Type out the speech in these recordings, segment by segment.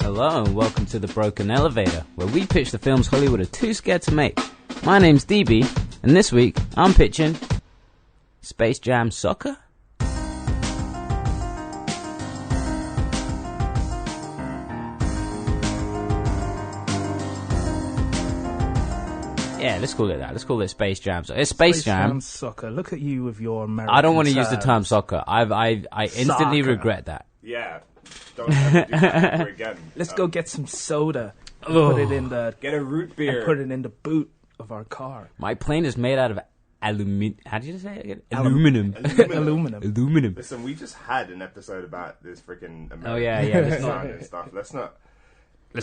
Hello and welcome to The Broken Elevator, where we pitch the films Hollywood are too scared to make. My name's Deeby, and this week I'm pitching Space Jam Soccer? Yeah, let's call it that. Let's call it Space Jam. It's Space Jam Soccer. Look at you with your American I don't want to use the terms. term soccer. I instantly regret that. Yeah, don't ever do that ever again. Let's go get some soda. And put it in the Get a root beer. and put it in the boot of our car. My plane is made out of aluminum. How did you say it again? Aluminum. Aluminum. Aluminum. Listen, we just had an episode about this freaking American Oh, yeah. sound and stuff. Let's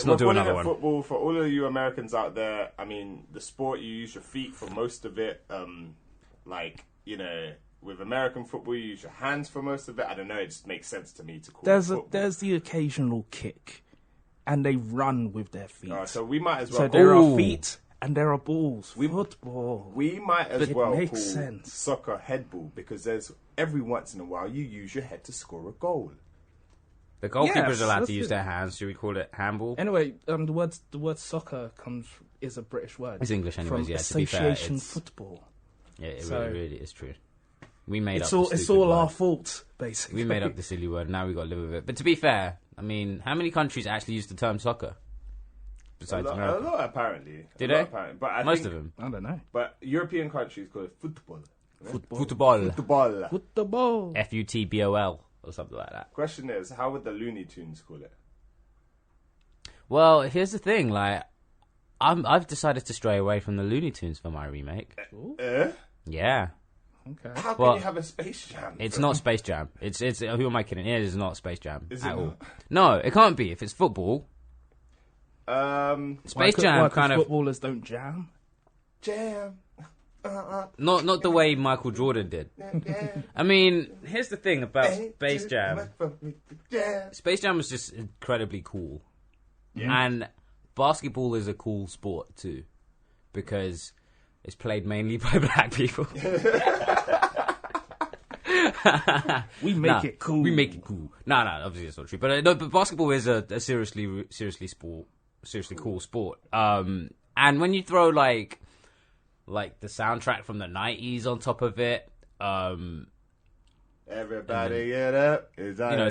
not do another one. Football, for all of you Americans out there, I mean, the sport, you use your feet for most of it. With American football, you use your hands for most of it. I don't know, it just makes sense to me to call it football. There's the occasional kick, and they run with their feet. So we might as well... So there are feet and there are balls. Football. We might as well makes call sense. soccer headball, because there's every once in a while you use your head to score a goal. The goalkeepers Yes, are allowed that's to use it. their hands. Should we call it handball? Anyway, the word soccer is a British word. It's English anyways, from yeah, to be fair, association it's- football. Yeah, it So- really is true. We made It's up all the it's stupid all word. our fault, basically. We made up the silly word. Now we got to live with it. But to be fair, I mean, how many countries actually use the term soccer besides A America? lot, apparently. Did A lot, they? apparently. But I Most think, of them. I don't know. But European countries call it football. Football. Football. Football. Futbol or something like that. Question is, how would the Looney Tunes call it? Well, here's the thing. Like, I've decided to stray away from the Looney Tunes for my remake. Yeah. Okay. How can Well, you have a Space Jam? It's not Space Jam. It's who am I kidding? It is not Space Jam Is at it all. not? No, it can't be. If it's football, Space Jam Why kind of footballers don't jam. Jam. not the way Michael Jordan did. I mean, here's the thing about Space Jam. Space Jam was just incredibly cool, and basketball is a cool sport too, because it's played mainly by black people. We make it cool. We make it cool. No, obviously it's not true. But no, but basketball is a seriously cool sport. And when you throw like the soundtrack from the 90s on top of it, Everybody get up.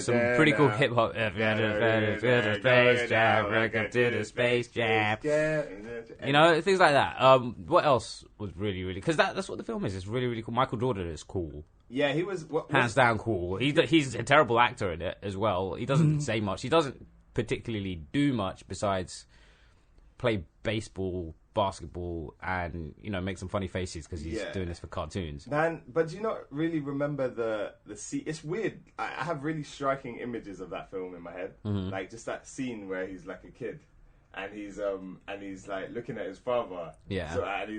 some pretty cool hip hop. Space Jam, welcome to the Space Jam. Things like that. What else was really, really? Because that's what the film is. It's really, really cool. Michael Jordan is cool. Yeah, he was... Hands down cool. He's a terrible actor in it as well. He doesn't say much. He doesn't particularly do much besides play baseball, basketball, and make some funny faces because he's doing this for cartoons. Man, but do you not really remember the scene? It's weird. I have really striking images of that film in my head. Like just that scene where he's like a kid. And he's like looking at his father. Yeah. So and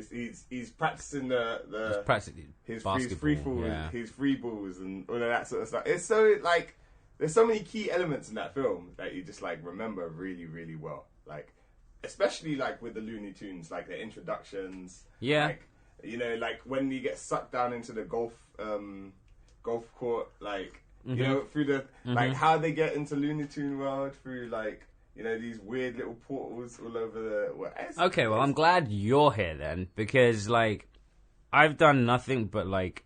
he's practicing his basketball, free fall, yeah. his free balls and all of that sort of stuff. It's so like there's so many key elements in that film that you just like remember really, really well. Like especially like with the Looney Tunes, like the introductions. Yeah. Like like when you get sucked down into the golf court, like through the like how they get into Looney Tune world through like. These weird little portals all over the... Okay, well, I'm glad you're here then, because, like, I've done nothing but, like,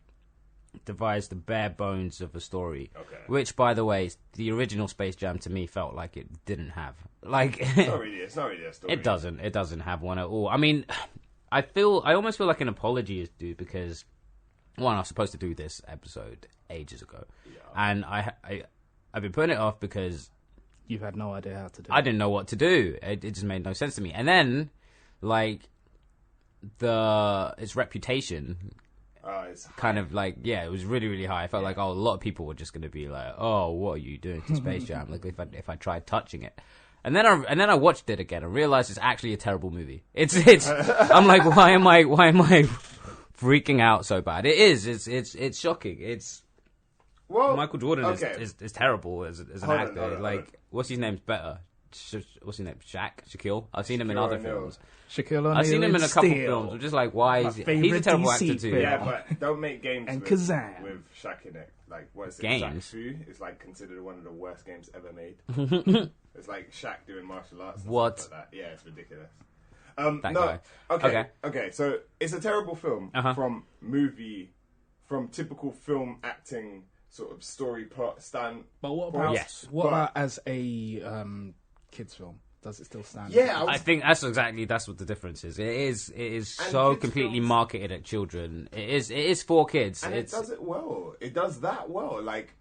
devise the bare bones of a story. Okay. Which, by the way, the original Space Jam to me felt like it didn't have. Like... It's not really a story. It doesn't have one at all. I mean, I almost feel like an apology is due, because, one, I was supposed to do this episode ages ago. Yeah. And I've been putting it off because... You've had no idea how to do it. I didn't know what to do. It just made no sense to me. And then, like, its reputation it's kind of like, it was really, really high. I felt like, a lot of people were just going to be like, oh, what are you doing to Space Jam? Like, if I tried touching it. And then I watched it again and realized it's actually a terrible movie. It's I'm like, why am I freaking out so bad? It is. It's shocking. Well, Michael Jordan is terrible as an actor. Hold on. What's his name's better? what's his name? Shaquille. I've seen him in other films. Shaquille O'Neal. I've seen him in a couple films. I'm just like, why is he? He's a terrible actor too. Yeah, but don't make games and with Shaq in it. Like, what is it? Games? Shaq Fu is like considered one of the worst games ever made. It's like Shaq doing martial arts. And what? Stuff like that. Yeah, it's ridiculous. That guy. Okay. So it's a terrible film from typical film acting sort of story plot stand. But what about as a kids film? Does it still stand? Yeah, I think that's what the difference is. It is so completely marketed at children. It is for kids. And it does it well. It does that well. Like,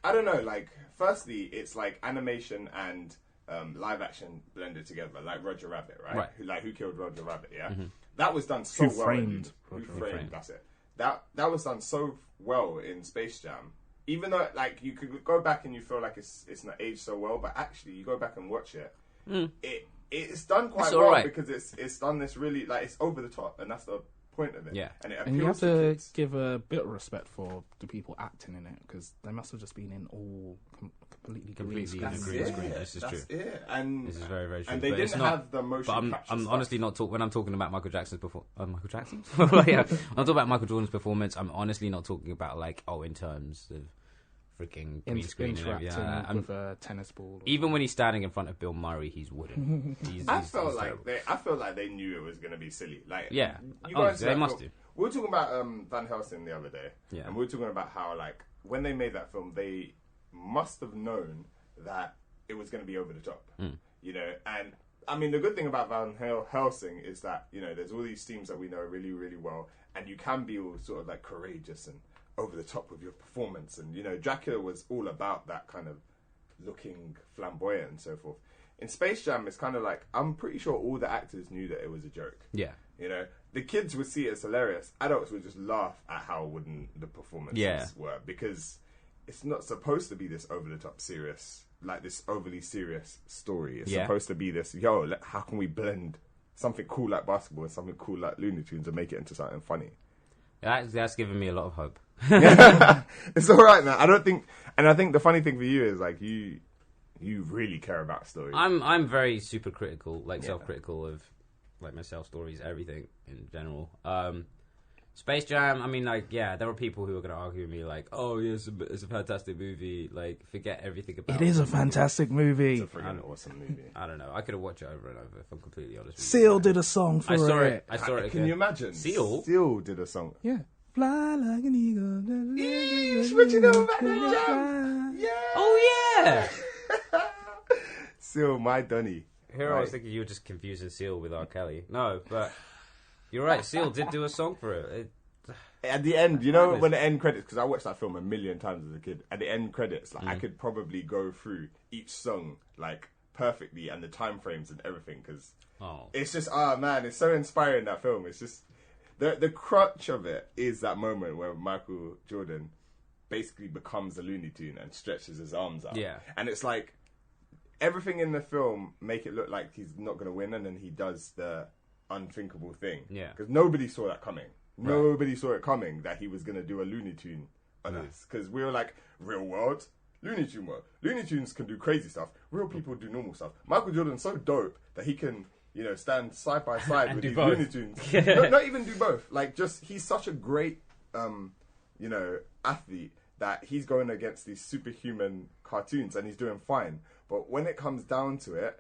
I don't know. Like, firstly, it's like animation and live action blended together, like Roger Rabbit, right? Who killed Roger Rabbit? Yeah, that was done so well. Who framed? That's it. That was done so well in Space Jam. Even though, like, you could go back and you feel like it's not aged so well, but actually, you go back and watch it. It's done quite well because it's done this really, like, it's over the top, and that's the point of it. Yeah, and you have to give a bit of respect for the people acting in it, because they must have just been in all completely green screen. This is true. And this is very, very true. And they didn't have the motion. But I'm honestly not when I'm talking about Michael Jackson's Michael Jackson. Yeah, I'm talking about Michael Jordan's performance. I'm honestly not talking about like in terms of freaking green screen interacting with a tennis ball. Even when he's standing in front of Bill Murray, he's wooden. I feel like they knew it was going to be silly. Like, yeah, they must do. We were talking about Van Helsing the other day, and we were talking about how, like, when they made that film, they must have known that it was going to be over the top, you know. And I mean, the good thing about Van Helsing is that, you know, there's all these themes that we know really, really well, and you can be all sort of like courageous and over the top with your performance. And, you know, Dracula was all about that kind of looking flamboyant and so forth. In Space Jam, it's kind of like, I'm pretty sure all the actors knew that it was a joke. Yeah. You know, the kids would see it as hilarious. Adults would just laugh at how wooden the performances were, because it's not supposed to be this over-the-top serious, like this overly serious story. It's supposed to be this, how can we blend something cool like basketball and something cool like Looney Tunes and make it into something funny? That's given me a lot of hope. It's all right, man. I think the funny thing for you is, like, you really care about stories. I'm very super critical, like self-critical of like myself, stories, everything in general. Space Jam, I mean, like, yeah, there are people who are going to argue with me, like, oh, yeah, it's a fantastic movie. Like, forget everything about it. It is a fantastic movie. It's a freaking awesome movie. I don't know. I could have watched it over and over, if I'm completely honest with you. Seal did a song for it. I saw it. Can you imagine? Seal did a song. Yeah. Fly like an eagle. Switching over back to Jam. Yeah. Oh, yeah. Seal, my Dunny. Here I was thinking you were just confusing Seal with R. Kelly. No, but you're right. Seal did do a song for it. At the end, you know, when the end credits, because I watched that film a million times as a kid. At the end credits, like, I could probably go through each song like perfectly and the time frames and everything, because it's just man, it's so inspiring, that film. It's just the crutch of it is that moment where Michael Jordan basically becomes a Looney Tune and stretches his arms out. Yeah, and it's like, everything in the film make it look like he's not going to win, and then he does the unthinkable thing. Yeah, because nobody saw that coming. Right. Nobody saw it coming that he was going to do a Looney Tune on this. Because we were like, real world, Looney Tune world. Looney Tunes can do crazy stuff. Real people do normal stuff. Michael Jordan's so dope that he can, you know, stand side by side with these both. Looney Tunes. Not even do both. Like, just, he's such a great, you know, athlete that he's going against these superhuman cartoons and he's doing fine. But when it comes down to it,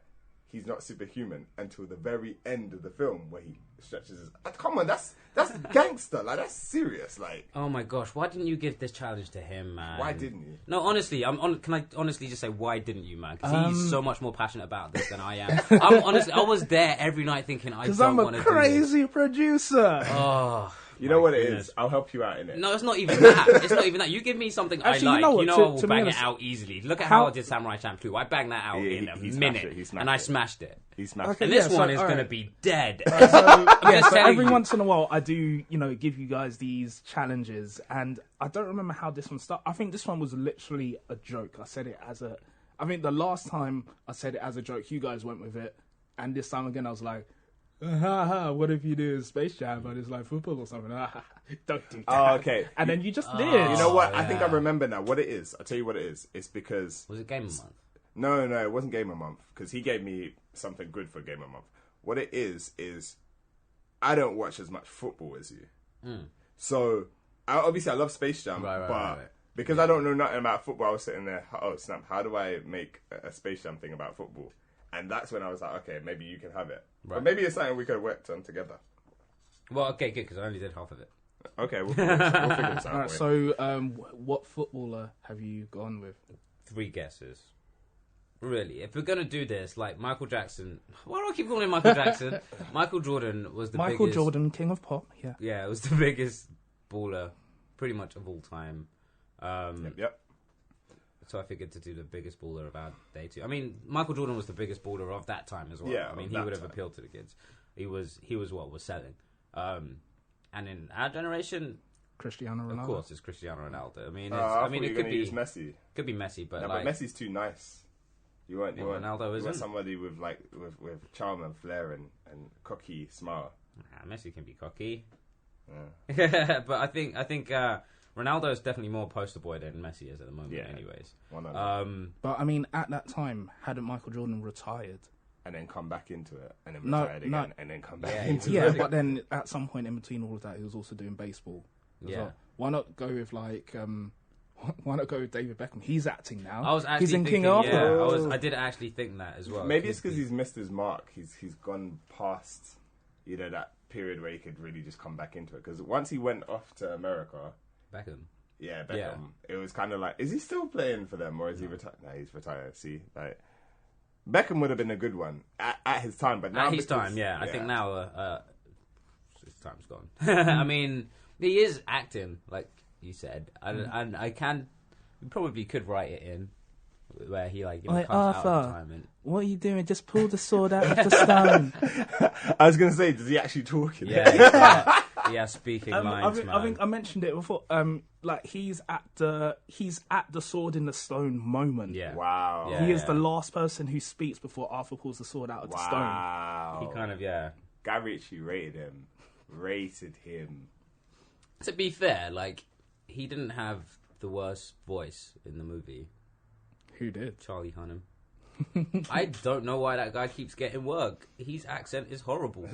he's not superhuman until the very end of the film, where he stretches his... Come on, that's gangster. Like, that's serious. Like, oh my gosh, why didn't you give this challenge to him, man? Why didn't you? No, honestly, can I honestly just say, why didn't you, man? Because he's so much more passionate about this than I am. I was there every night thinking, I don't want to do this. Because I'm a crazy producer. Oh... You know what it is? I'll help you out in it. No, it's not even that. It's not even that. You give me something actually, I like, I will bang it out easily. Look at how I did Samurai Champloo. I banged that out in a minute, and I smashed it. He smashed it. And this one is going to be dead. So every once in a while, I do, you know, give you guys these challenges, and I don't remember how this one started. I think this one was literally a joke. I said it as a... I think the last time I said it as a joke, you guys went with it, and this time again, I was like... what if you do Space Jam but it's like football or something? Don't do that. Oh, okay. And then you just did. You know what? I think I remember now what it is. I'll tell you what it is. It's because... Was it Game of the Month? No, it wasn't Game of Month because he gave me something good for Game of Month. What it is I don't watch as much football as you. So obviously I love Space Jam, but because I don't know nothing about football, I was sitting there, oh snap, how do I make a Space Jam thing about football? And that's when I was like, okay, maybe you can have it. Right. But maybe it's something we could have worked on together. Well, okay, good, because I only did half of it. Okay, we'll figure this out. All right, so what footballer have you gone with? 3 guesses. Really, if we're going to do this, like Michael Jackson... Why do I keep calling him Michael Jackson? Michael Jordan was the biggest... Michael Jordan, king of pop, yeah. Yeah, it was the biggest baller, pretty much of all time. Yep. So I figured to do the biggest baller of our day too. I mean, Michael Jordan was the biggest baller of that time as well. Yeah, I mean, he would have appealed to the kids. He was what was selling. And in our generation, Cristiano Ronaldo. of course, it's Cristiano Ronaldo. I mean, it could be Messi. Could be Messi, but but Messi's too nice. You want Ronaldo isn't. You want somebody with with charm and flair and cocky smile. Messi can be cocky. Yeah. But I think Ronaldo is definitely more poster boy than Messi is at the moment. Yeah. Anyways. But I mean, at that time, hadn't Michael Jordan retired? And then come back into it, and then retired again, and then come back into it. Yeah, but then at some point in between all of that, he was also doing baseball. Yeah. Well. Why not go with why not go with David Beckham? He's acting now. I was actually he's in thinking, King Arthur. Yeah, I did actually think that as well. Maybe it's because he's missed his mark. He's gone past, that period where he could really just come back into it. Because once he went off to America, Beckham. Yeah, Beckham. Yeah. It was kind of like, is he still playing for them or is he retired? No, he's retired. See, like Beckham would have been a good one at his time, but now at his time, yeah. I think now his time's gone. I mean, he is acting like you said, and I probably could write it in where he comes Arthur, out of retirement. What are you doing? Just pull the sword out of the stone. I was gonna say, does he actually talk? Yeah, speaking lines. I think I mentioned it before. He's at the sword in the stone moment. Yeah. Wow. He is the last person who speaks before Arthur pulls the sword out of the stone. Wow. He kind of Guy Ritchie rated him. To be fair, he didn't have the worst voice in the movie. Who did? Charlie Hunnam. I don't know why that guy keeps getting work. His accent is horrible.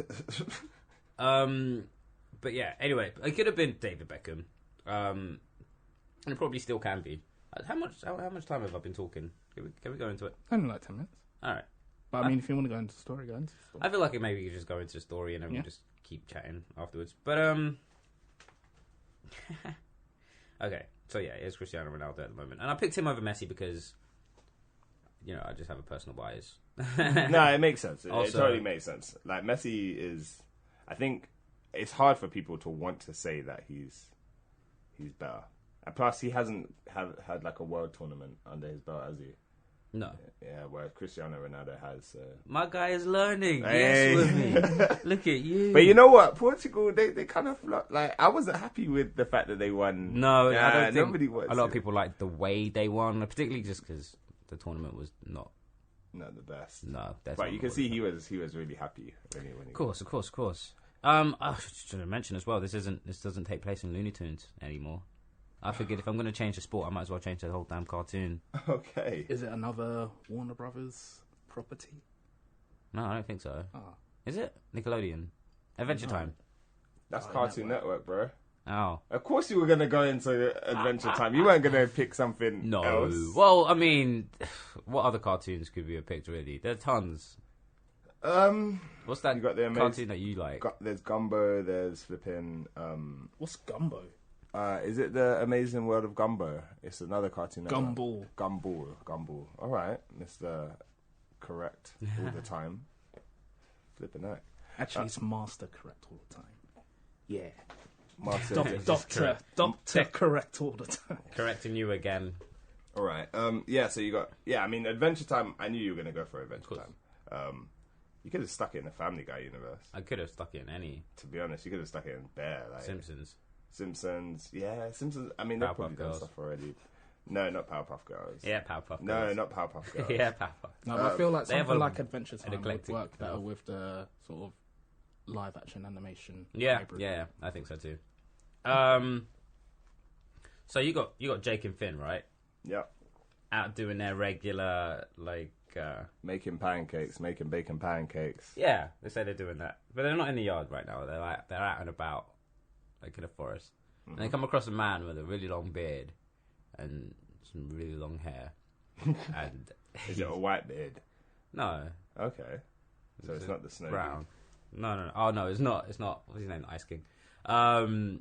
But yeah, anyway, it could have been David Beckham. And it probably still can be. How much time have I been talking? Can we go into it? Only like 10 minutes. Alright. But I mean, if you want to go into the story, go into the story. I feel like maybe you could just go into the story and then we'll just keep chatting afterwards. But, okay. So yeah, it's Cristiano Ronaldo at the moment. And I picked him over Messi because, I just have a personal bias. No, it makes sense. It totally makes sense. Like, Messi is... I think it's hard for people to want to say that he's better. And plus, he hasn't had a world tournament under his belt, has he? No. Yeah, whereas Cristiano Ronaldo has... My guy is learning. Hey. Yes, with me. Look at you. But you know what? Portugal, they kind of... I wasn't happy with the fact that they won. No, I don't think nobody was. A lot of people liked the way they won, particularly just because the tournament was not the best. No, but you can see he was really happy when he Of course. I should mention as well. This doesn't take place in Looney Tunes anymore. I figured if I'm going to change the sport, I might as well change the whole damn cartoon. Okay. Is it another Warner Brothers property? No, I don't think so. Oh. Is it Nickelodeon? Adventure Time. That's Cartoon Network, bro. Oh. Of course you were going to go into Adventure Time. You weren't going to pick something else. Well, I mean, what other cartoons could we have picked, really? There are tons. What's that cartoon that you like? There's Gumbo, there's flipping... What's Gumbo? Is it the Amazing World of Gumbo? It's another cartoon. Gumball. All right, Mr. Correct all the time. Flipping that. Actually, it's Master Correct all the time. Yeah. Master Doctor Correct all the time. Correcting you again. All right. So you got... Yeah, I mean, Adventure Time, I knew you were going to go for Adventure Time. You could have stuck it in the Family Guy universe. I could have stuck it in any. To be honest, you could have stuck it in Bear. Simpsons. Yeah, Simpsons. I mean, they've probably done stuff already. No, not Powerpuff Girls. Yeah, Powerpuff Girls. No, not Powerpuff Girls. Yeah, Powerpuff. No, but I feel like something like Adventure Time would work better with the sort of live action animation. Hybrid. Yeah, I think so too. So you got Jake and Finn, right? Yep. out doing their regular, like... making bacon pancakes. Yeah, they say they're doing that. But they're not in the yard right now. They're out and about, like in a forest. And they come across a man with a really long beard and some really long hair. And is it a white beard? No. Okay. So it's not the snow brown. Dude. No. Oh, no, it's not. It's not. What's his name? Ice King. And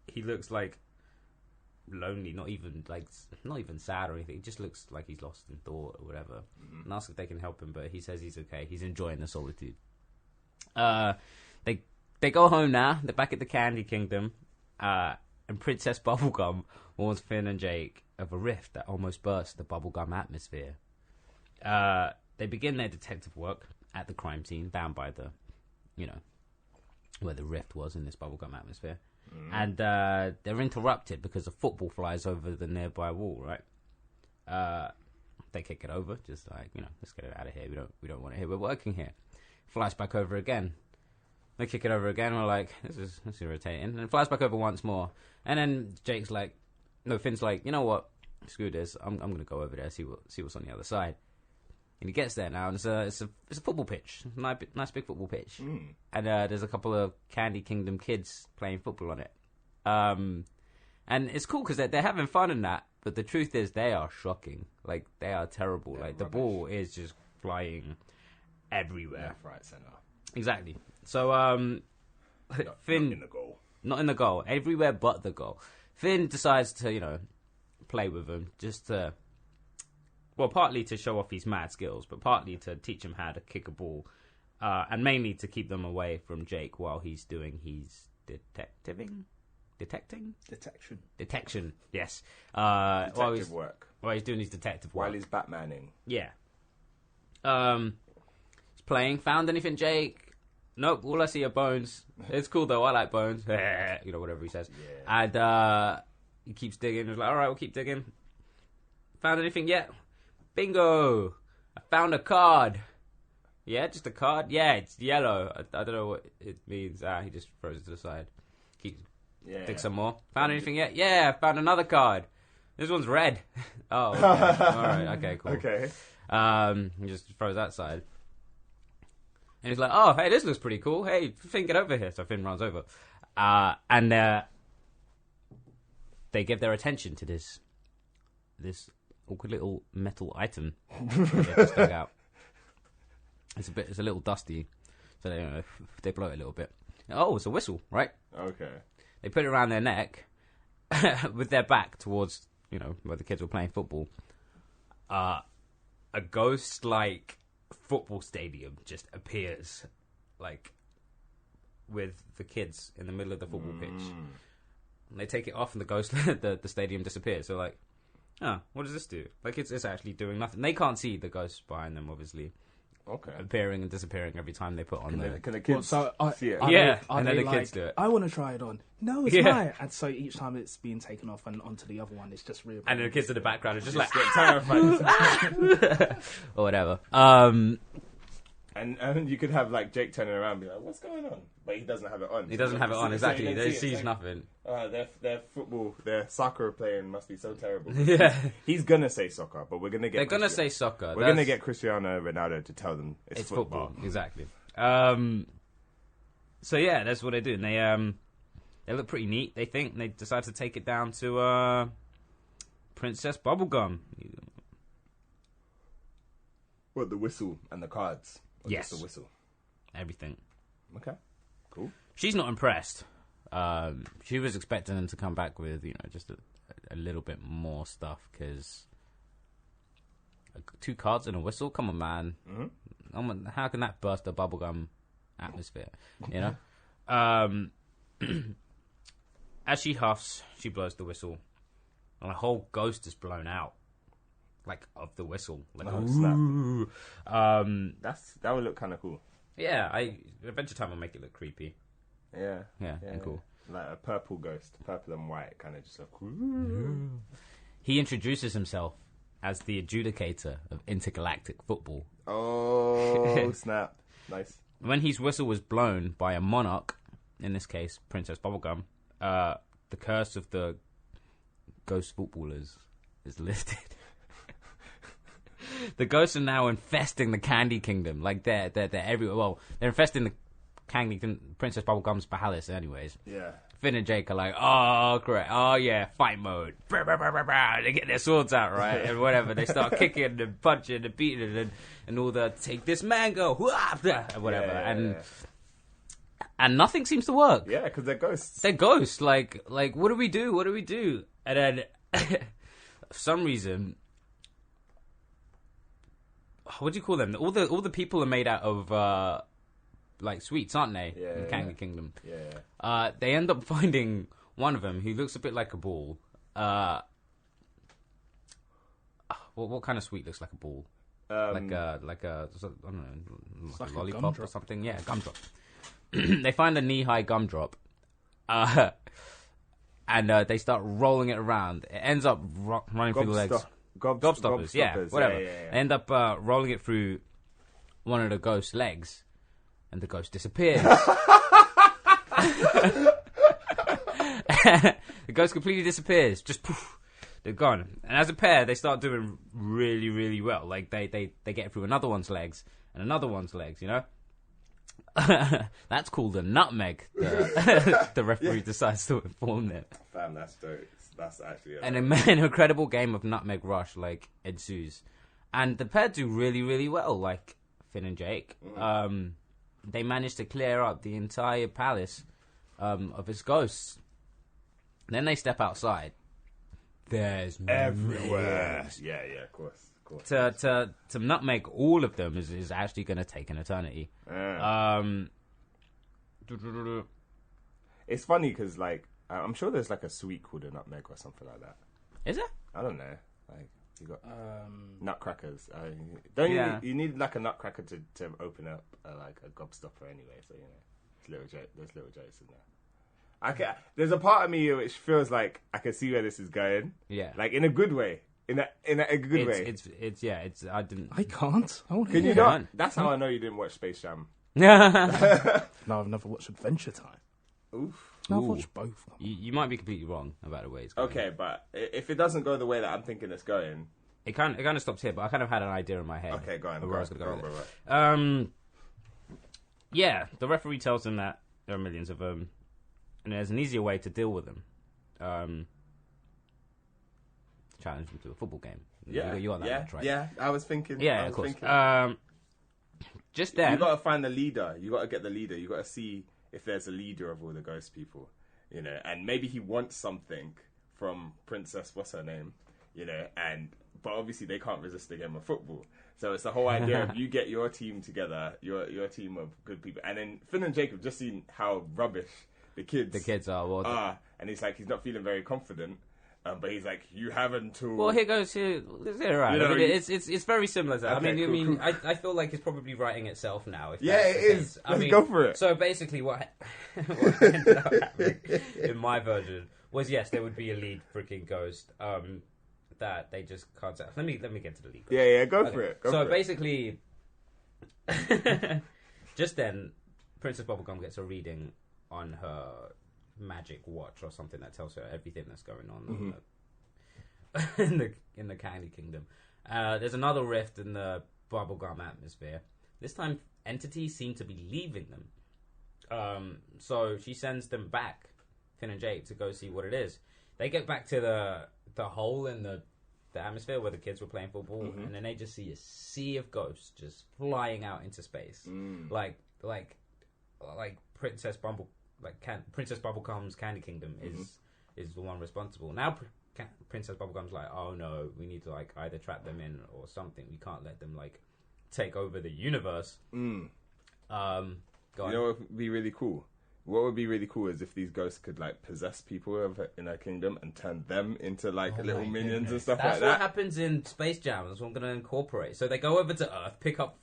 he looks like lonely, not even sad or anything. He just looks like he's lost in thought or whatever. And ask if they can help him, but he says he's okay. He's enjoying the solitude. They go home now. They're back at the Candy Kingdom, and Princess Bubblegum warns Finn and Jake of a rift that almost burst the bubblegum atmosphere. They begin their detective work at the crime scene, down by the, where the rift was in this bubblegum atmosphere. And they're interrupted because a football flies over the nearby wall, right? They kick it over, just like, let's get it out of here. We don't want it here. We're working here. Flies back over again. They kick it over again. We're like, this is irritating. And it flies back over once more. And then Finn's like, you know what? Screw this. I'm going to go over there, see what's on the other side. And he gets there now, and it's a football pitch, nice big football pitch, and there's a couple of Candy Kingdom kids playing football on it, and it's cool because they're having fun in that. But the truth is, they are shocking. Like, they are terrible. Like rubbish. The ball is just flying everywhere, left, right, center. Exactly. So Finn, not in the goal, everywhere but the goal. Finn decides to play with them just to. Well, partly to show off his mad skills, but partly to teach him how to kick a ball, and mainly to keep them away from Jake while he's doing his detection. Yes. Detective work. While he's doing his detective work. While he's Batmaning. Yeah. He's playing. Found anything, Jake? Nope. All I see are bones. It's cool though. I like bones. Whatever he says. Yeah. And he keeps digging. He's like, all right, we'll keep digging. Found anything yet? Bingo! I found a card. Yeah, just a card? Yeah, it's yellow. I don't know what it means. He just throws it to the side. Dig some more. Found anything yet? Yeah, I found another card. This one's red. Oh, okay. Alright, okay, cool. Okay. He just throws that side. And he's like, oh, hey, this looks pretty cool. Hey, Finn, get over here. So Finn runs over. And they give their attention to this awkward little metal item they just dug out. It's a little dusty, so they blow it a little bit. Oh, it's a whistle, right? Okay. They put it around their neck with their back towards where the kids were playing football. A ghost-like football stadium just appears, like with the kids in the middle of the football pitch. And they take it off, and the stadium disappears. So like. Oh, what does this do? Like, it's actually doing nothing. They can't see the ghosts behind them, obviously. Okay. Appearing and disappearing every time they put on Can the kids see it? And then the kids do it. I want to try it on. No, it's mine. And so each time it's being taken off and onto the other one, it's just real. And then the kids in the background are just like, terrified. Or whatever. And you could have like Jake turning around and be like, what's going on? But he doesn't have it on. He doesn't have it on, exactly. He sees nothing. Their soccer playing must be so terrible. Yeah. He's going to say soccer, but we're going to get... They're going to say soccer. We're going to get Cristiano Ronaldo to tell them it's football. Exactly. So yeah, that's what they do. And they look pretty neat, they think. And they decide to take it down to Princess Bubblegum. What, the whistle and the cards? Or yes. Just the whistle? Everything. Okay. Cool. She's not impressed. She was expecting them to come back with, just a little bit more stuff, because 2 cards and a whistle? Come on, man. Mm-hmm. How can that burst the bubblegum atmosphere? As she huffs, she blows the whistle, and a whole ghost is blown out. Like, of the whistle. Like, snap. That would look kind of cool. Yeah, Adventure Time will make it look creepy. Yeah, and cool. Like a purple ghost, purple and white, kind of just like. He introduces himself as the adjudicator of intergalactic football. Oh, snap. Nice. When his whistle was blown by a monarch, in this case, Princess Bubblegum, the curse of the ghost footballers is lifted. The ghosts are now infesting the Candy Kingdom. Like they're everywhere. Well, they're infesting the Princess Bubblegum's palace, anyways. Yeah. Finn and Jake are like, oh, great. Oh, yeah, fight mode. They get their swords out, right? And whatever. They start kicking and punching and beating and all the take this mango. And whatever. And nothing seems to work. Yeah, because they're ghosts. They're ghosts. Like, what do we do? What do we do? And then, for some reason, what do you call them? All the people are made out of, like sweets, aren't they? Yeah, in Candy Kingdom. Yeah. They end up finding one of them who looks a bit like a ball. What kind of sweet looks like a ball? Like a I don't know, like a lollipop or something. Yeah, gumdrop. They find a knee-high gumdrop, and they start rolling it around. It ends up running through the legs. Gobstoppers, yeah, whatever. Yeah. They end up rolling it through one of the ghost's legs. And the ghost disappears. The ghost completely disappears. Just poof, they're gone. And as a pair, they start doing really, really well. Like they get through another one's legs and another one's legs. You know, that's called a nutmeg. The referee decides to inform them. Fam, that's dope. That's actually an incredible game of nutmeg rush like ensues, and the pair do really, really well. Like Finn and Jake. They managed to clear up the entire palace of its ghosts. Then they step outside. There's everywhere. Yeah, of course. To nutmeg all of them is actually going to take an eternity. It's funny because, like, I'm sure there's like a sweet called a nutmeg or something like that. Is it? I don't know. Like, you got nutcrackers. You need like a nutcracker to open up like a gobstopper anyway. So there's little jokes in there. There's a part of me which feels like I can see where this is going. Yeah, like in a good way. In a good way. It's. I didn't. I can't. Can you not? That's how I know you didn't watch Space Jam. No, I've never watched Adventure Time. Oof. No, I've watched both. You might be completely wrong about the way it's going. Okay, but if it doesn't go the way that I'm thinking it's going, it kind of stops here. But I kind of had an idea in my head. Okay, go on. Where I was going to go. Yeah, the referee tells them that there are millions of them, and there's an easier way to deal with them. Challenge them to a football game. Yeah, you got that much, right? Yeah, I was thinking. Yeah, of course. Just then, you got to find the leader. You got to get the leader. You got to see if there's a leader of all the ghost people, and maybe he wants something from Princess, what's her name, but obviously they can't resist the game of football. So it's the whole idea of you get your team together, your team of good people, and then Finn and Jake have just seen how rubbish the kids are, and he's like, he's not feeling very confident. But he's like, you have until. Well, here goes. Right. It's very similar to that. Okay, cool. I feel like it's probably writing itself now. It is. Let's go for it. So basically, what ended up happening in my version was, yes, there would be a lead freaking ghost that they just can't. Let me get to the lead. Yeah, go for it. So basically, just then, Princess Bubblegum gets a reading on her magic watch or something that tells her everything that's going on in the Candy Kingdom. There's another rift in the bubblegum atmosphere. This time, entities seem to be leaving them. So she sends them back, Finn and Jake, to go see what it is. They get back to the hole in the atmosphere where the kids were playing football, and then they just see a sea of ghosts just flying out into space, like Princess Bubblegum's Candy Kingdom is the one responsible. Now Princess Bubblegum's like, oh no, we need to like either trap them in or something. We can't let them like take over the universe. You know what would be really cool? What would be really cool is if these ghosts could like possess people in their kingdom and turn them into like little minions and stuff like that. That's what happens in Space Jam. That's what I'm going to incorporate. So they go over to Earth, pick up,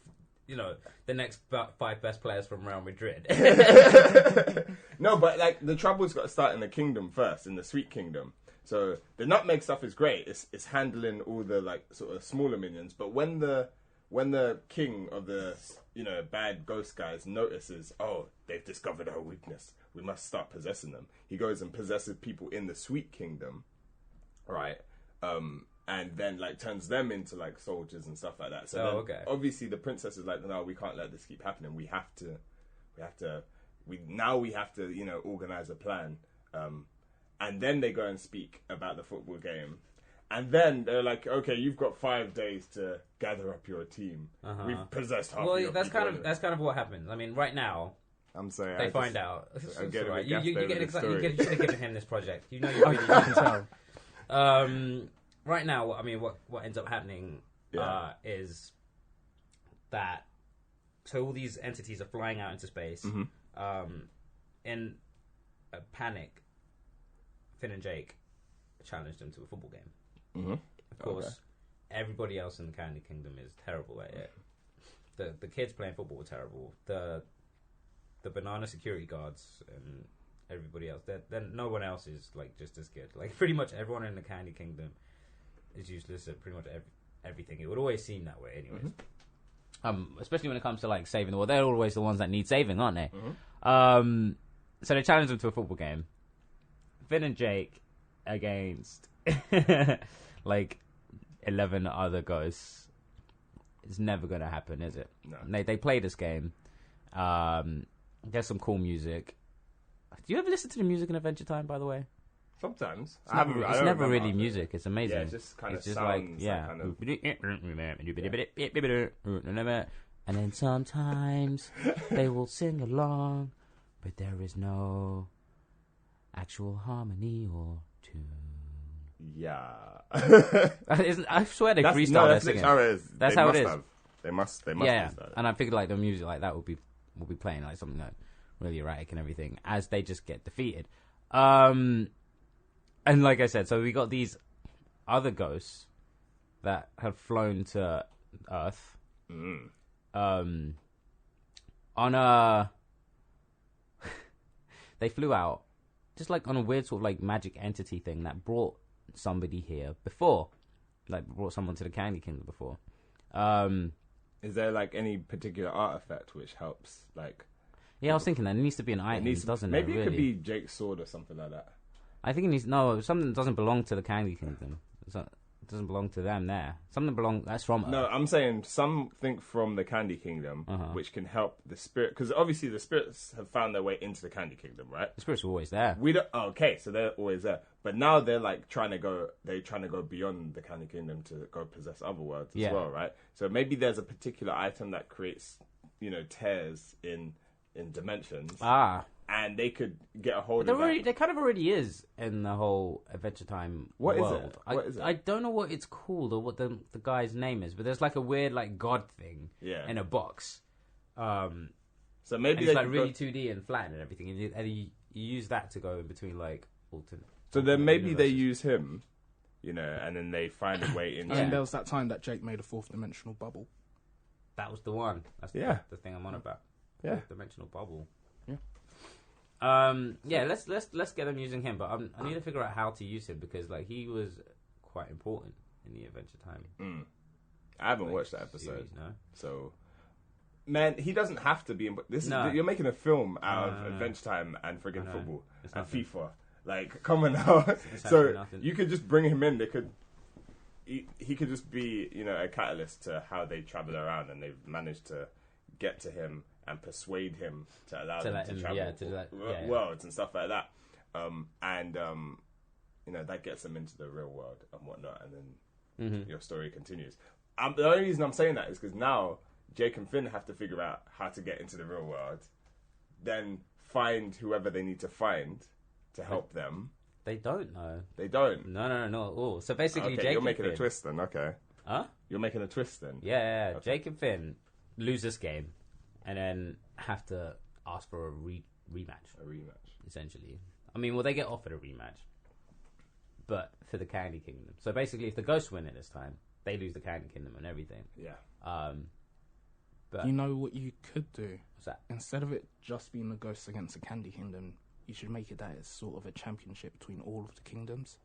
the next 5 best players from Real Madrid. No, but like the trouble's got to start in the kingdom first, in the Sweet Kingdom. So the nutmeg stuff is great. It's handling all the like sort of smaller minions. But when the king of the bad ghost guys notices, oh, they've discovered our weakness, we must start possessing them. He goes and possesses people in the Sweet Kingdom, right? And then like turns them into like soldiers and stuff like that. So obviously the princess is like, no, we can't let this keep happening. We have to organize a plan. And then they go and speak about the football game. And then they're like, okay, you've got 5 days to gather up your team. We've possessed half your that's kind of what happens. I mean, right now, I'm sorry. They find out. I'm getting right. You get excited. You should have given him this project. You know, you really can tell. Right now, what ends up happening is that all these entities are flying out into space. In a panic, Finn and Jake challenged them to a football game. Of course, everybody else in the Candy Kingdom is terrible at it. The kids playing football were terrible. The banana security guards and everybody else, then no one else is like just as good. Like pretty much everyone in the Candy Kingdom is useless at pretty much everything. It would always seem that way, anyways. Especially when it comes to like saving the world, they're always the ones that need saving, aren't they? So they challenge them to a football game. Finn and Jake against like 11 other ghosts. It's never gonna happen, is it? No. They play this game. There's some cool music. Do you ever listen to the music in Adventure Time, by the way? Sometimes. It's never really music. It's amazing. Yeah, it just kind of just sounds and then sometimes they will sing along, but there is no actual harmony or tune. Yeah. I swear they freestyle their singing. That's how it is. They must. Yeah, and I figured like the music like that will be playing like something like really erratic and everything as they just get defeated. And like I said, so we got these other ghosts that have flown to Earth. On a they flew out just like on a weird sort of like magic entity thing that brought somebody here before, like brought someone to the Candy Kingdom before. Is there like any particular artifact which helps? Like, yeah, I was thinking that it needs to be an item, doesn't it? Maybe it could be Jake's sword or something like that. I think it needs something that doesn't belong to the Candy Kingdom. It doesn't belong to them there. Something that's from Earth. No, I'm saying something from the Candy Kingdom which can help the spirit, because obviously the spirits have found their way into the Candy Kingdom, right? The spirits are always there. So they're always there, but now they're like trying to go beyond the Candy Kingdom to go possess other worlds as well, right? So maybe there's a particular item that creates, tears in dimensions. And they could get a hold of that. There kind of already is in the whole Adventure Time world. What is it? I don't know what it's called or what the guy's name is, but there's like a weird like god thing in a box. So maybe it's like really 2D and flat and everything, and you use that to go in between like alternate. So then maybe universes. They use him, and then they find a way into. And there was that time that Jake made a 4th dimensional bubble. That was the one. That's the thing I'm on about. Yeah, 4th dimensional bubble. Yeah. Let's get them using him, but I need to figure out how to use him because like he was quite important in the Adventure Time. I haven't watched that episode, series, no? So man, he doesn't have to be. You're making a film out of Adventure Time and friggin' football and FIFA. Like, come on now. So you could just bring him in. He could just be, a catalyst to how they travel around, and they've managed to get to him and persuade him to allow them to travel worlds and stuff like that. That gets them into the real world and whatnot, and then your story continues. The only reason I'm saying that is because now Jake and Finn have to figure out how to get into the real world, then find whoever they need to find to help them. They don't know. They don't? No, not at all. So basically, okay, Jake you're making and Finn, a twist then, okay. Huh? You're making a twist then? Yeah. Okay. Jake and Finn lose this game and then have to ask for a rematch. A rematch. Essentially. I mean, they get offered a rematch, but for the Candy Kingdom. So basically, if the ghosts win it this time, they lose the Candy Kingdom and everything. Yeah. But you know what you could do? What's that? Instead of it just being the ghosts against the Candy Kingdom, you should make it that it's sort of a championship between all of the kingdoms.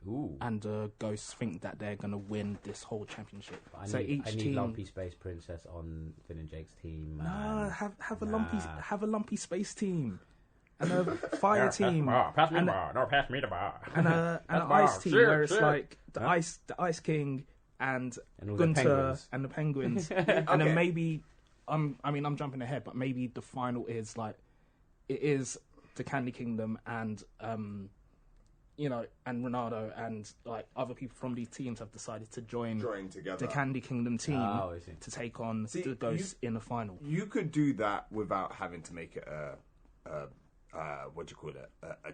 Ooh. And ghosts think that they're going to win this whole championship. I need Lumpy Space Princess on Finn and Jake's team. No, have a lumpy space team. and a fire team, pass me the bar. No, pass me the bar. and an ice team where it's like the Ice King and Gunter and the Penguins, and then maybe I'm jumping ahead, but maybe the final is like it is the Candy Kingdom and and Ronaldo and like other people from these teams have decided to join together the Candy Kingdom team to take on the Ghosts in the final. You could do that without having to make it a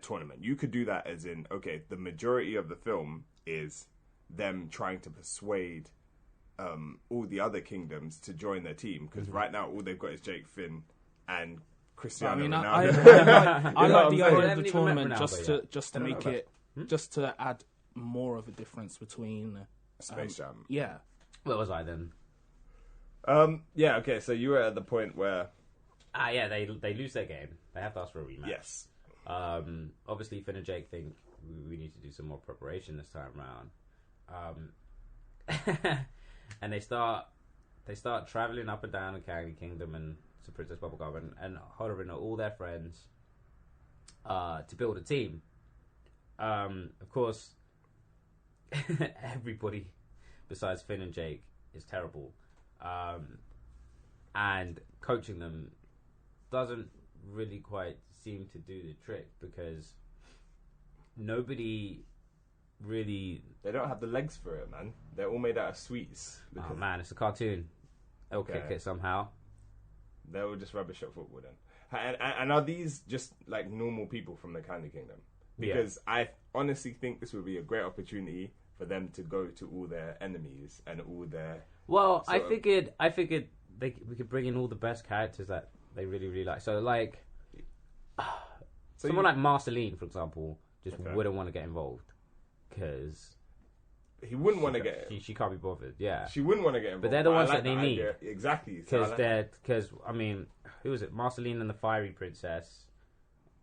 tournament. You could do that as in, okay, the majority of the film is them trying to persuade all the other kingdoms to join their team, because right now all they've got is Jake, Finn, and Cristiano Ronaldo. I like the idea of the tournament just to make it, just to add more of a difference between Space Jam. Yeah. Where was I then? Yeah. Okay. So you were at the point where. Yeah, they lose their game. They have to ask for a rematch. Yes. Obviously, Finn and Jake think we need to do some more preparation this time around. And they start traveling up and down the Candy Kingdom and to Princess Bubblegum and ordering all their friends to build a team. Of course, everybody besides Finn and Jake is terrible, and coaching them doesn't really quite seem to do the trick, because nobody really... They don't have the legs for it, man. They're all made out of sweets. Oh man, it's a cartoon. They'll kick it somehow. They'll just rubbish at football then. And are these just like normal people from the Candy Kingdom? Because I honestly think this would be a great opportunity for them to go to all their enemies and all their... Well, I figured we could bring in all the best characters that they really, really like. So, like, someone like Marceline, for example, just wouldn't want to get involved because he wouldn't want to get. She can't be bothered. Yeah, she wouldn't want to get involved. But they're the ones that they need. Exactly, because I mean, who was it? Marceline and the Fiery Princess,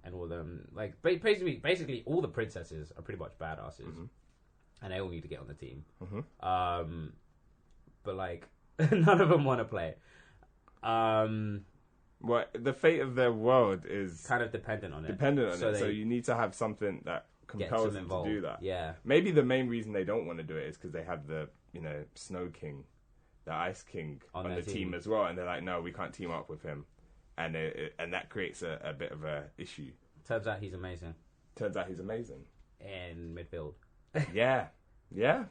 and all them. Like basically, all the princesses are pretty much badasses, and they all need to get on the team. But like, none of them want to play. Well, the fate of their world is kind of dependent on it. So you need to have something that compels them to do that. Yeah. Maybe the main reason they don't want to do it is because they have the Snow King, the Ice King on the team as well, and they're like, no, we can't team up with him, and that creates a bit of a issue. Turns out he's amazing. In midfield. yeah, you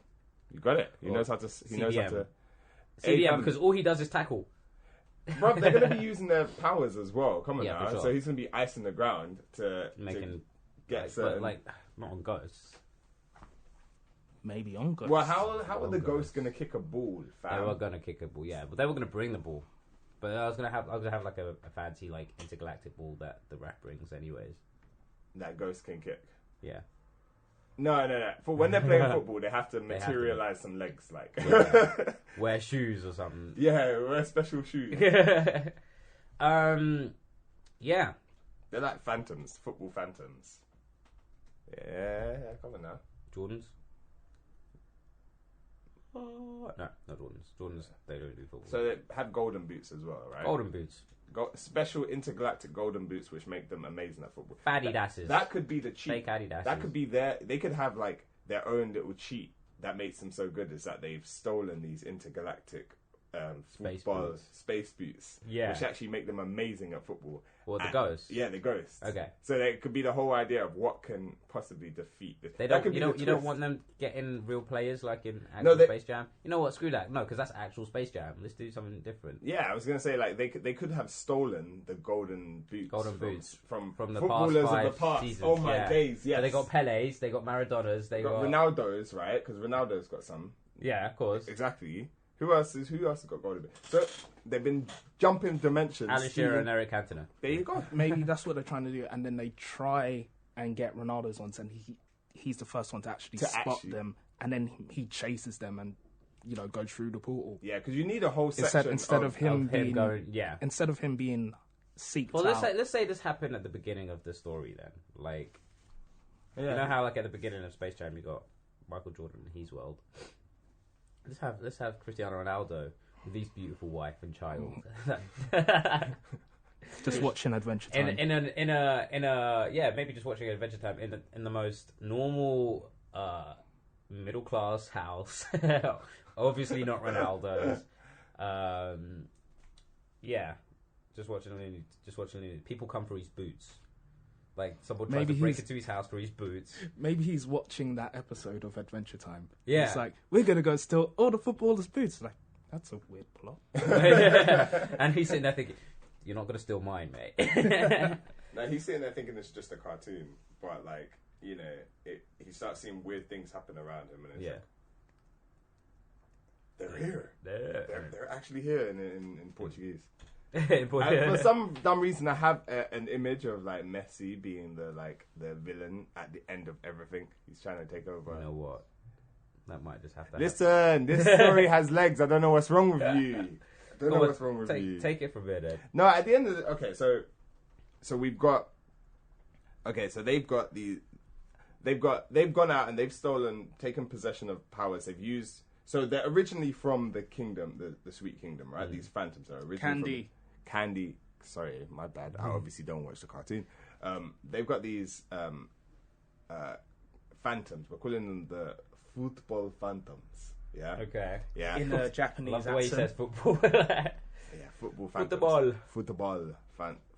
got it. He knows how to. CDM, because all he does is tackle. Bro, they're going to be using their powers as well. Come on now. Sure. So he's going to be icing the ground to get certain... But not on Ghosts. Maybe on Ghosts. Well, how are the Ghosts going to kick a ball, fam? They were going to kick a ball, yeah. But they were going to bring the ball. But I was going to have like a fancy like intergalactic ball that the ref brings anyways. That Ghost can kick? Yeah. No. For when they're playing football, they have to materialize some legs, like wear shoes or something. Yeah, wear special shoes. Yeah. They're like phantoms, football phantoms. Yeah, come on now. Jordans? No, not Jordans. Jordans, they don't do football. So they have golden boots as well, right? Golden boots. Special intergalactic golden boots, which make them amazing at football. Adidas's. That could be the cheat. Fake Adidas's. That could be they could have like their own little cheat that makes them so good, is that they've stolen these intergalactic space boots, which actually make them amazing at football. Well, the Ghosts. Yeah, the Ghosts. Okay. So it could be the whole idea of what can possibly defeat this. They don't. You don't want them getting real players like in actual Space Jam. You know what? Screw that. No, because that's actual Space Jam. Let's do something different. Yeah, I was gonna say like they could have stolen the golden boots from the footballers past 5 of the past. seasons. Oh my days! Yes. So they got Pele's, they got Maradonas, they got Ronaldo's, right? Because Ronaldo's got some. Yeah, of course. Exactly. Who else has got golden boots? So they've been jumping dimensions. Alan Shearer and Eric Cantona. There you go. Maybe that's what they're trying to do, and then they try and get Ronaldo's on, and he's the first one to actually spot them, and then he chases them and go through the portal. Yeah, because you need a whole section instead of him being seeked well, out. let's say this happened at the beginning of the story then. Like, you know how like at the beginning of Space Jam you got Michael Jordan in his world. Let's have Cristiano Ronaldo with his beautiful wife and child. Just watching Adventure Time. Maybe just watching Adventure Time in the most normal middle class house. Obviously not Ronaldo's. Just watching Looney. People come for his boots. Like someone tries to break into his house for his boots. Maybe he's watching that episode of Adventure Time. Yeah, it's like, we're gonna go steal all the footballers' boots. Like, that's a weird plot. And he's sitting there thinking, "You're not gonna steal mine, mate." No, he's sitting there thinking it's just a cartoon, but like, you know, he starts seeing weird things happen around him, and it's like, they're here. They're actually here in Portuguese. For some dumb reason, I have an image of like Messi being the villain at the end of everything. He's trying to take over. You know what? That might just have to Listen, this story has legs. I don't know what's wrong with you. Take it from here, then. No, at the end of so we've got. Okay, so they've gone out and they've taken possession of powers. They've used. So they're originally from the kingdom, the Sweet Kingdom, right? Mm. These phantoms are originally Candy. Sorry, my bad. I obviously don't watch the cartoon. They've got these phantoms. We're calling them the football phantoms. Yeah. Okay. Yeah. In a Japanese accent. The way he says football. Football phantoms. Football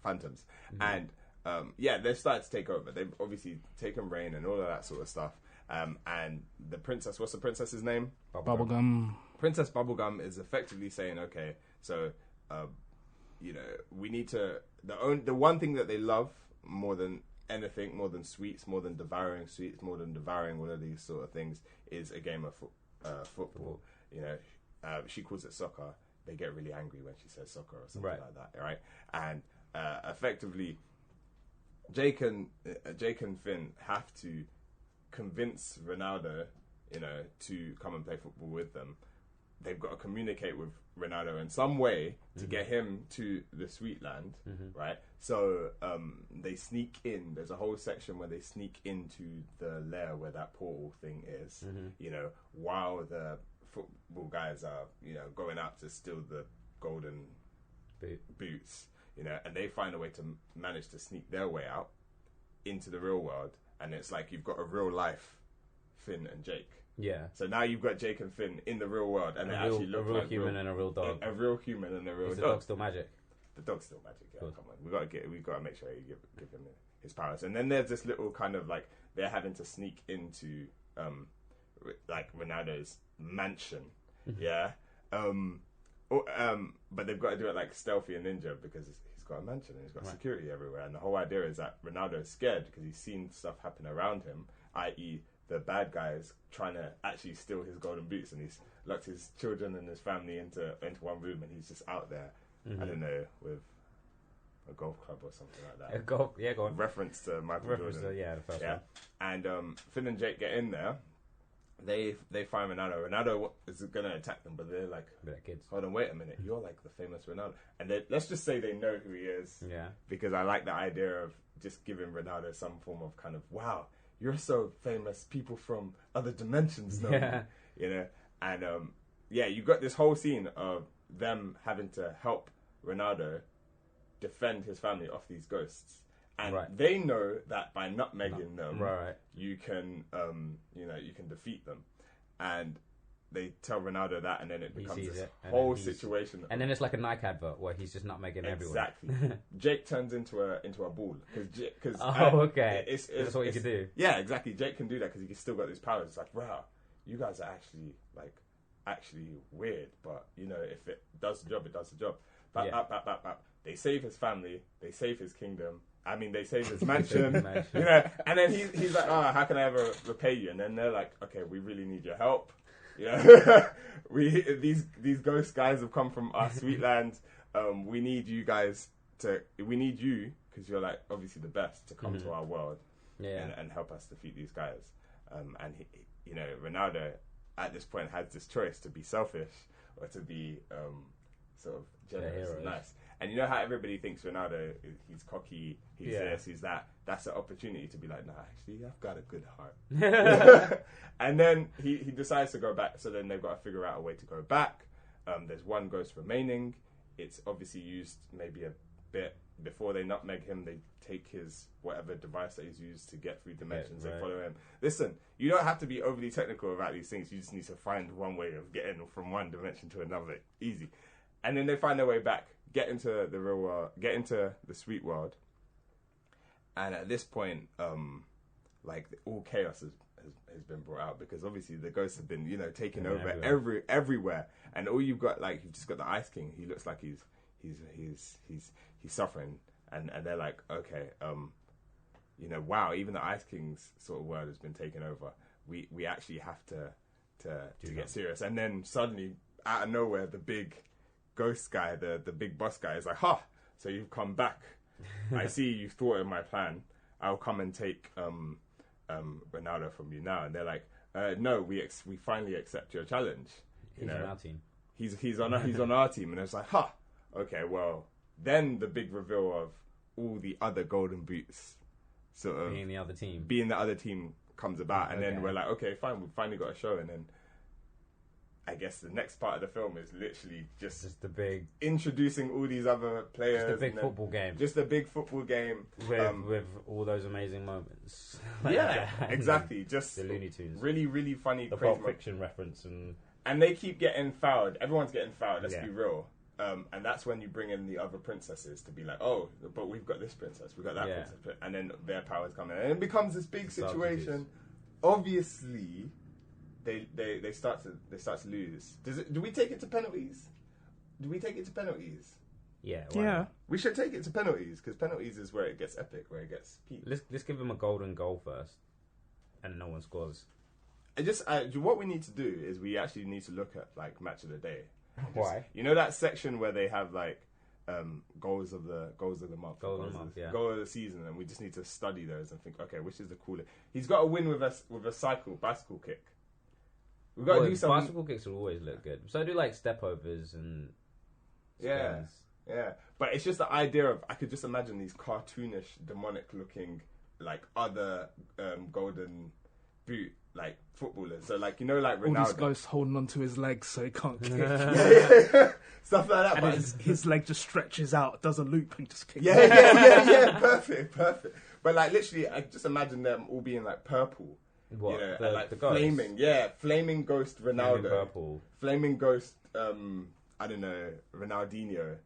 phantoms. Mm-hmm. And they've started to take over. They've obviously taken reign and all of that sort of stuff. And the princess, what's the princess's name? Bubblegum. Princess Bubblegum is effectively saying, okay, so, we need to, the one thing that they love more than anything, more than sweets, more than devouring sweets, more than devouring all of these sort of things, is a game of football. You know, she calls it soccer. They get really angry when she says soccer or something like that, right? And effectively, Jake and Finn have to convince Ronaldo, to come and play football with them. They've got to communicate with Ronaldo in some way to get him to the Sweet Land, right? So they sneak in. There's a whole section where they sneak into the lair where that portal thing is, while the football guys are, going out to steal the golden boots, and they find a way to manage to sneak their way out into the real world. And it's like you've got a real life Finn and Jake. Yeah. So now you've got Jake and Finn in the real world, and they actually look like a real human and a real dog. A real human and a real dog. Is the dog still magic? The dog's still magic. Yeah, cool. Come on, we've got to make sure you give him his powers. And then there's this little kind of like they're having to sneak into like Ronaldo's mansion. Yeah. But they've got to do it like stealthy and ninja because he's got a mansion and he's got security everywhere. And the whole idea is that Ronaldo is scared because he's seen stuff happen around him, i.e. the bad guys trying to actually steal his golden boots, and he's locked his children and his family into one room, and he's just out there, I don't know, with a golf club or something like that. Go on. Reference to Michael Jordan. The first one. And Finn and Jake get in there. They find Ronaldo. Ronaldo is going to attack them, but they're like, kids. Hold on, wait a minute. You're like the famous Ronaldo. And let's just say they know who he is. Yeah. Because I like the idea of just giving Ronaldo some form of kind of, wow, you're so famous. People from other dimensions know you. And you got this whole scene of them having to help Ronaldo defend his family off these ghosts. And they know that by nutmegging them, you can, you can defeat them. And they tell Ronaldo that, and then it becomes this whole situation. And then it's like a Nike advert where he's just nutmegging everyone. Exactly. Jake turns into a ball because that's what you can do. Yeah, exactly. Jake can do that because he's still got his powers. It's like, wow, you guys are actually weird, but if it does the job, it does the job. They save his family. They save his kingdom. I mean, they save his mansion, and then he's like, how can I ever repay you? And then they're like, okay, we really need your help. These ghost guys have come from our sweet land. We need you because you're like obviously the best to come to our world and help us defeat these guys. And Ronaldo at this point has this choice to be selfish or to be sort of generous and nice. And you know how everybody thinks Ronaldo, he's cocky, he's this, he's that. That's an opportunity to be like, nah, actually, I've got a good heart. And then he decides to go back. So then they've got to figure out a way to go back. There's one ghost remaining. It's obviously used maybe a bit before they nutmeg him, they take his whatever device that he's used to get through dimensions. Right. They follow him. Listen, you don't have to be overly technical about these things. You just need to find one way of getting from one dimension to another. Easy. And then they find their way back, get into the real world, get into the sweet world. And at this point, like all chaos has been brought out, because obviously the ghosts have been, taking over everywhere. And all you've got, like, you've just got the Ice King. He looks like he's suffering. And they're like, okay, wow, even the Ice King's sort of world has been taken over. We actually have to get serious. And then suddenly, out of nowhere, the big ghost guy, the big boss guy, is like, so you've come back. I see you've thought of my plan. I'll come and take Ronaldo from you now. And they're like, no, we finally accept your challenge. He's on our team. He's on our team. And it's like, okay, well, then the big reveal of all the other golden boots sort of being the other team comes about. And then we're like, okay, fine, we've finally got a show. And then I guess the next part of the film is literally just the big introducing all these other players. Just a big football game. Just a big football game with all those amazing moments. Exactly. Just the Looney Tunes. Really, really funny. The Pulp Fiction reference and they keep getting fouled. Everyone's getting fouled. Let's be real. And that's when you bring in the other princesses to be like, oh, but we've got this princess, we've got that princess, and then their powers come in, and it becomes this big situation. Obviously, they start to lose. Do we take it to penalties? Yeah. We should take it to penalties, because penalties is where it gets epic, where it gets peak. Let's give them a golden goal first, and no one scores. What we need to do is we actually need to look at like match of the day. Why? You know that section where they have like goals of the month, goal of the season, and we just need to study those and think, okay, which is the coolest? He's got to win with a bicycle kick. We've got to do something. Bicycle kicks will always look good. So I do like step overs and spins. Yeah. But it's just the idea of, I could just imagine these cartoonish, demonic looking like other golden boot like footballers. So like, like Ronaldo. All these ghosts holding onto his legs so he can't kick. Stuff like that. And his leg just stretches out, does a loop and just kicks. Yeah. Perfect. But like literally, I just imagine them all being like purple. What? And like the flaming, flaming ghost Ronaldo, purple, flaming ghost, I don't know, Ronaldinho,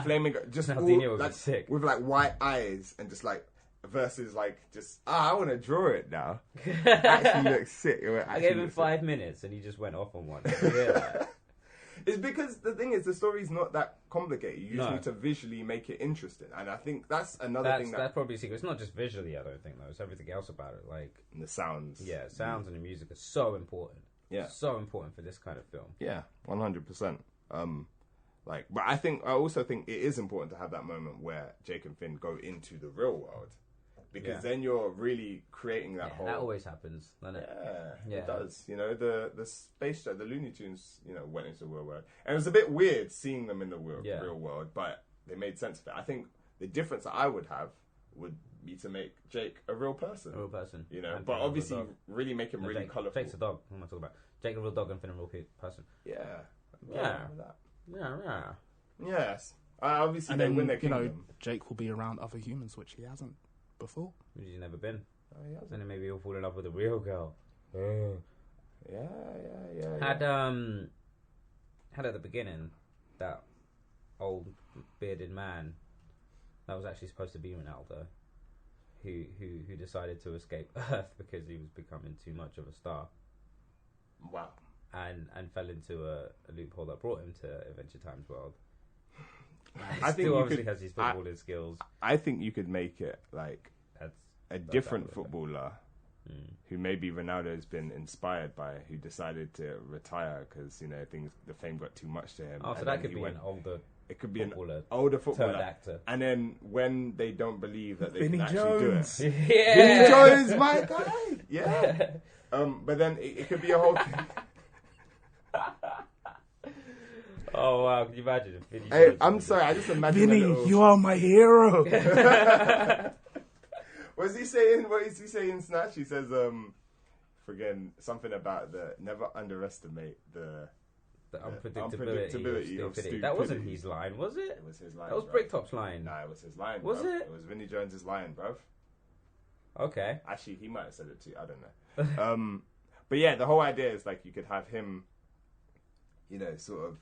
flaming, just Ronaldinho all, would like, be sick with like white eyes and just like versus like just I want to draw it now. Actually looks sick. I gave him 5 minutes and he just went off on one. It's because the thing is, the story's not that complicated. You just need to visually make it interesting, and I think that's another thing that's probably secret. It's not just visually, I don't think, though. It's everything else about it, like and the sounds. Yeah, sounds and the music are so important. Yeah, so important for this kind of film. Yeah, 100%. But I also think it is important to have that moment where Jake and Finn go into the real world. Because then you're really creating that whole... That always happens, doesn't it? Yeah, it does. The space show, the Looney Tunes, went into the real world. And it was a bit weird seeing them in the real world, but they made sense of it. I think the difference that I would have would be to make Jake a real person. But obviously really make him really colourful. Jake's a dog. What am I talking about? Jake a real dog and Finn a real person. Yeah. Yes. Obviously, they win their kingdom. Jake will be around other humans, which he hasn't before. He's never been. Oh, he hasn't. And then maybe he'll fall in love with a real girl. Yeah. Had at the beginning that old bearded man that was actually supposed to be Ronaldo, who decided to escape Earth because he was becoming too much of a star. Wow. And fell into a loophole that brought him to Adventure Time's world. I think obviously has his footballing skills. I think you could make it like a different footballer who maybe Ronaldo's been inspired by, who decided to retire because the fame got too much to him. Oh, so that could be an older. It could be footballer, an older footballer, actor. And then when they don't believe that they Vinnie can Jones. actually do it, Vinnie Jones, my guy. Yeah. But then it could be a whole thing. Oh wow! Can you imagine if Vinny? I'm sorry, I just imagine. Vinny, you are my hero. What is he saying in Snatch? He says, forgetting something about never underestimate the The unpredictability of stupidity. That wasn't his line, was it? It was his line. That was Bricktop's line. Nah, it was his line. Was bruv. it? It was Vinnie Jones's line, bruv. Okay. Actually, he might have said it too. I don't know. But yeah, the whole idea is like you could have him, you know, sort of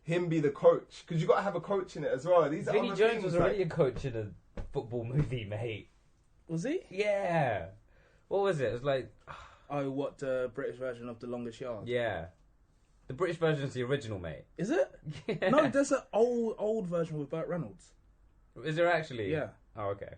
him be the coach, because you got to have a coach in it as well. These Vinnie Jones was already a coach in a football movie, mate. Was he? Yeah. What was it? It was like, oh, what the British version of The Longest Yard? Yeah. The British version is the original, mate. Is it? Yeah. No, there's an old version with Burt Reynolds. Is there actually? Yeah. Oh, okay.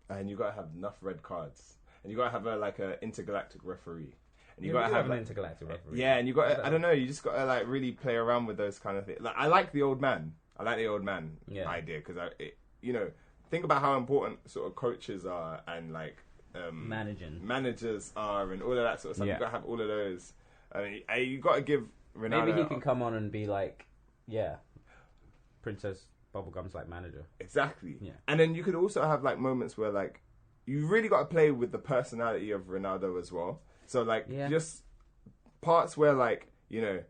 And you got to have enough red cards, and you got to have a intergalactic referee. And you got to have an intergalactic referee. Yeah, and you got I don't know, you just got to like really play around with those kind of things. Like I like the old man. I like the old man idea because you know, think about how important sort of coaches are and like managers are and all of that sort of stuff. You got to have all of those. I mean, you got to give Ronaldo. Maybe he can come on and be like, Princess Bubblegum's like manager. Exactly. Yeah. And then you could also have like moments where like you really got to play with the personality of Ronaldo as well. So like just parts where like, you know,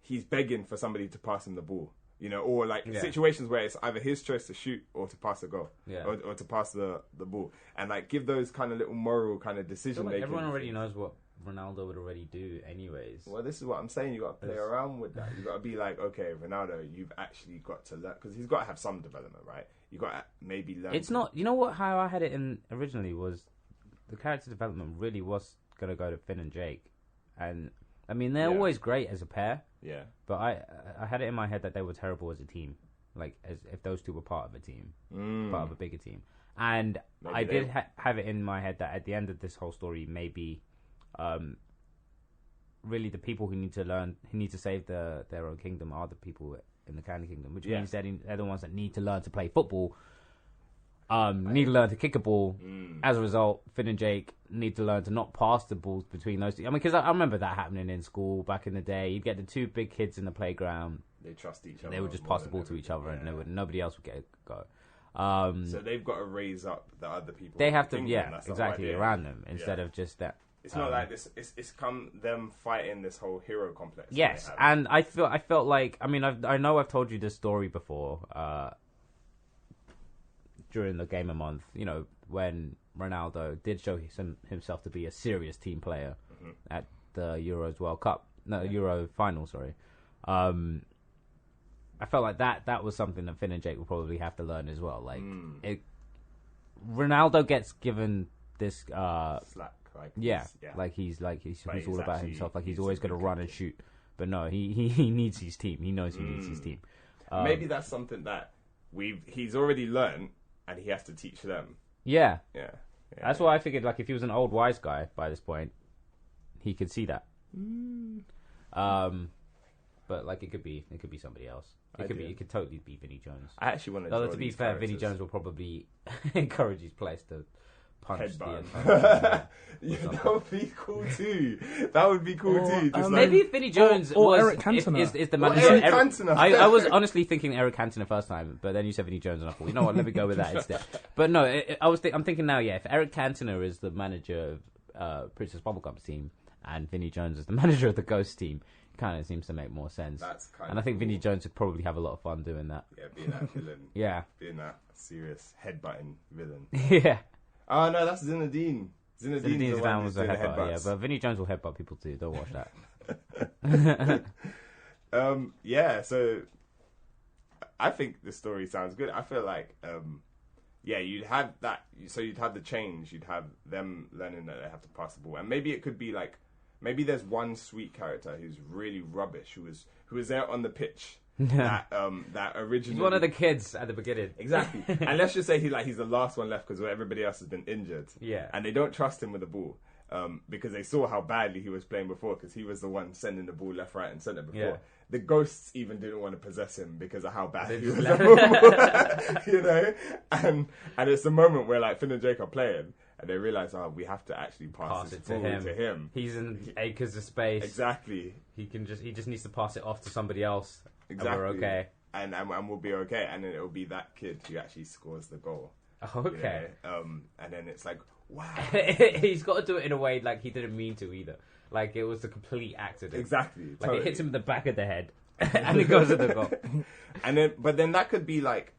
he's begging for somebody to pass him the ball, you know, or like situations where it's either his choice to shoot or to pass a goal, or to pass the ball, and like give those kind of little moral kind of decision making. Everyone already knows what Ronaldo would already do anyways. Well, this is what I'm saying. You got to play around with that. You got to be like, okay, Ronaldo, you've actually got to learn, because he's got to have some development, right? You got to maybe learn. It's not, you know what? How I had it in originally was the character development really was gonna go to Finn and Jake, and I mean they're always great as a pair. Yeah. But I had it in my head that they were terrible as a team, like as if those two were part of a team, part of a bigger team. And maybe I did have it in my head that at the end of this whole story, maybe, really the people who need to save their own kingdom are the people in the Candy Kingdom, which means they're the ones that need to learn to play football. Need to learn to kick a ball. As a result, Finn and Jake need to learn to not pass the balls between those two. I mean, because I remember that happening in school back in the day. You'd get the two big kids in the playground. They trust each other. They would just pass the ball to each other, and nobody else would get a go. So they've got to raise up the other people. They have to, exactly, around them instead of just that. It's not like this. It's come them fighting this whole hero complex. Yes, and I felt like, I mean, I know I've told you this story before. During the Gamer Month, you know, when Ronaldo did show himself to be a serious team player at the Euros World Cup, Euro final, sorry. I felt like that was something that Finn and Jake will probably have to learn as well. Like, Ronaldo gets given this slack, like he's all about himself. Like he's always going to run and shoot, but no, he needs his team. He knows he needs his team. Maybe that's something that he's already learned. And he has to teach them. Yeah. That's why I figured, like, if he was an old wise guy by this point, he could see that. But like, it could be somebody else. It could totally be Vinnie Jones. I actually want to. Although to be fair, Vinnie Jones will probably encourage his players to punch that would be cool too. That would be cool too. Just maybe if Vinnie Jones or Eric Cantona is the manager. Eric Cantona. I was honestly thinking Eric Cantona first time, but then you said Vinnie Jones, and I thought, you know what, let me go with that instead. But no, I'm thinking now, if Eric Cantona is the manager of Princess Bubblegum's team, and Vinnie Jones is the manager of the Ghost team, it kind of seems to make more sense. And I think Vinnie Jones would probably have a lot of fun doing that. Yeah, being that villain. Being that serious headbutting villain. Yeah. Oh no, that's Zinedine. Zinedine Zidane was a headbutt. But Vinnie Jones will headbutt people too. Don't watch that. So I think the story sounds good. I feel like, you'd have that. So you'd have the change. You'd have them learning that they have to pass the ball, and maybe it could be like, maybe there's one sweet character who's really rubbish, who was there on the pitch. that originally, he's one of the kids at the beginning. Exactly. And let's just say he's the last one left because everybody else has been injured. Yeah. And they don't trust him with the ball because they saw how badly he was playing before, because he was the one sending the ball left, right, and centre before. Yeah. The ghosts even didn't want to possess him because of how bad he was. You know, and it's the moment where like Finn and Jake are playing. And they realise, we have to actually pass it to him. He's in acres of space. Exactly. He just needs to pass it off to somebody else. Exactly. And we're okay. And we'll be okay. And then it'll be that kid who actually scores the goal. Okay. You know? And then it's like, wow. He's got to do it in a way like he didn't mean to either. like it was a complete accident. Exactly. Like Totally. it hits him in the back of the head, and it goes to the goal. And then, but then that could be like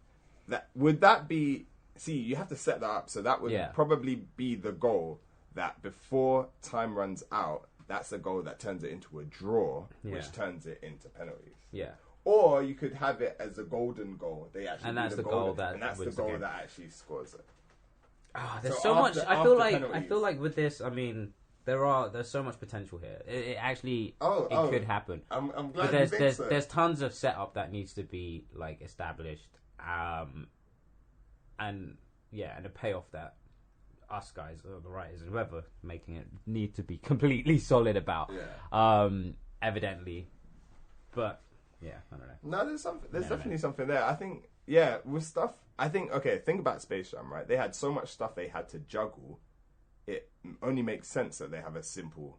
that. Would that be? See, you have to set that up. So that would probably be the goal. That before time runs out, that's the goal that turns it into a draw, which turns it into penalties. Yeah. Or you could have it as a golden goal. They actually and that's the goal that actually scores it. There's so much. I feel like with this, I mean, there's so much potential here. It actually could happen. I'm glad but you think so. There's tons of setup that needs to be like established, and a payoff that us guys or the writers and whoever making it need to be completely solid about. Evidently, but I don't know. No, there's something. There's definitely something there. I think with stuff. I think think about Space Jam, right? They had so much stuff they had to juggle. It only makes sense that they have a simple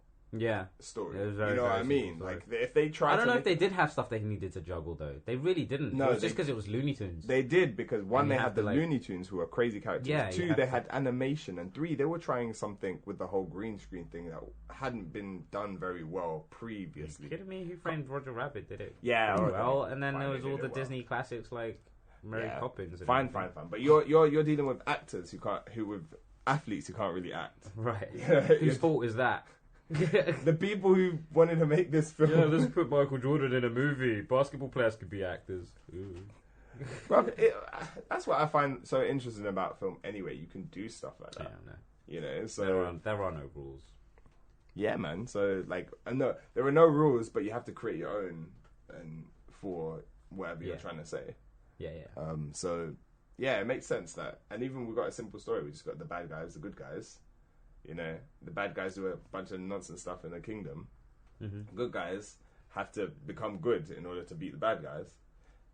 story. You know what I mean? Like if they try, I don't know if they did have stuff they needed to juggle though. They really didn't. No, it was just because it was Looney Tunes. They did because one, they had the Looney Tunes who are crazy characters. Yeah, two, they had animation, and three, they were trying something with the whole green screen thing that hadn't been done very well previously. Are you kidding me? Who Framed Roger Rabbit did it? Yeah, well, and then there was all the Disney classics like Mary Poppins. And fine. But you're dealing with actors with athletes who can't really act. Right. Whose fault is that? The people who wanted to make this film. Yeah, let's put Michael Jordan in a movie. Basketball players could be actors. But that's what I find so interesting about film. Anyway, you can do stuff like that. Yeah, no. You know, so there are no rules. Yeah, man. So like, no, there are no rules, but you have to create your own and for whatever you're trying to say. Yeah. So yeah, it makes sense that, and even we've got a simple story. We just got the bad guys, the good guys. You know, the bad guys do a bunch of nonsense stuff in the kingdom. Mm-hmm. Good guys have to become good in order to beat the bad guys.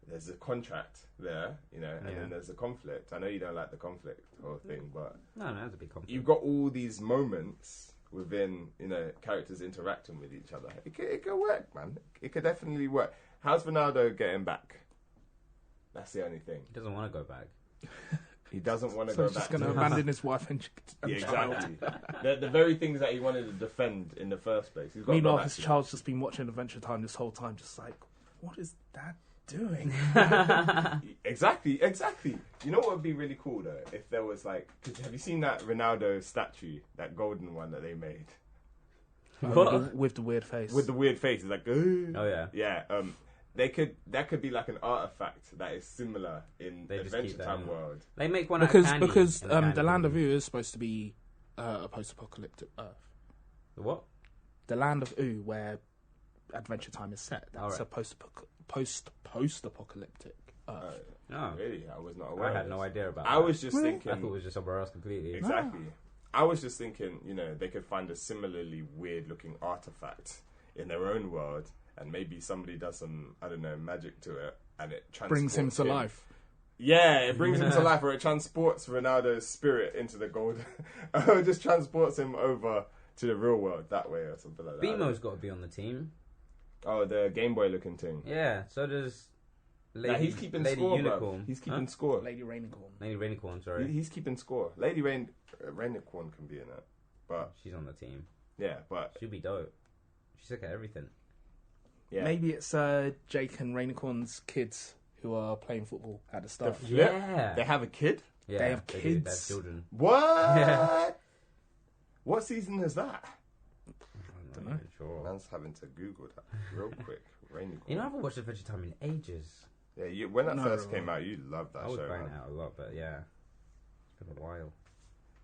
There's a contract there, you know, and then there's a conflict. I know you don't like the conflict whole thing, but no, that's a big conflict. You've got all these moments within, you know, characters interacting with each other. It could work, man. It could definitely work. How's Ronaldo getting back? That's the only thing. He doesn't want to go back. He doesn't want to go back. So he's just going to abandon his wife and child. Exactly. the very things that he wanted to defend in the first place. Meanwhile, his child's just been watching Adventure Time this whole time, just like, what is Dad doing? Exactly. You know what would be really cool though, if there was like, have you seen that Ronaldo statue, that golden one that they made? With the weird face. With the weird face, it's like, oh yeah, yeah. That could be like an artifact that is similar in the Adventure Time world. They make one because the Land of Ooo is supposed to be a post-apocalyptic Earth. The what? The Land of Ooo, where Adventure Time is set. That's a post-apocalyptic Earth. Oh, really? I was not aware. I had no idea about that. I was just thinking. I thought it was just somewhere else completely. Exactly. No. I was just thinking, you know, they could find a similarly weird-looking artifact in their own world. And maybe somebody does some, I don't know, magic to it, and it brings him to life. Yeah, it brings him to life, or it transports Ronaldo's spirit into the golden. Or it just transports him over to the real world that way, or something like that. BMO's got to be on the team. Oh, the Game Boy looking thing. Yeah, so does Lady, he's keeping Lady score, Unicorn. Bro. He's keeping score. Lady Rainicorn. Lady Rainicorn, sorry. He's keeping score. Lady Rainicorn can be in it, but she's on the team. Yeah, but she'd be dope. She's like at everything. Yeah. Maybe it's Jake and Rainicorn's kids who are playing football at the start. Yeah. They have a kid? Yeah. They have kids? They have children. What? Yeah. What season is that? I don't know. Sure. Man's having to Google that real quick. Rainicorn. You know, I haven't watched Adventure Time in ages. Yeah, when that first came out, you loved that show. I was crying out a lot, but yeah. It's been a while.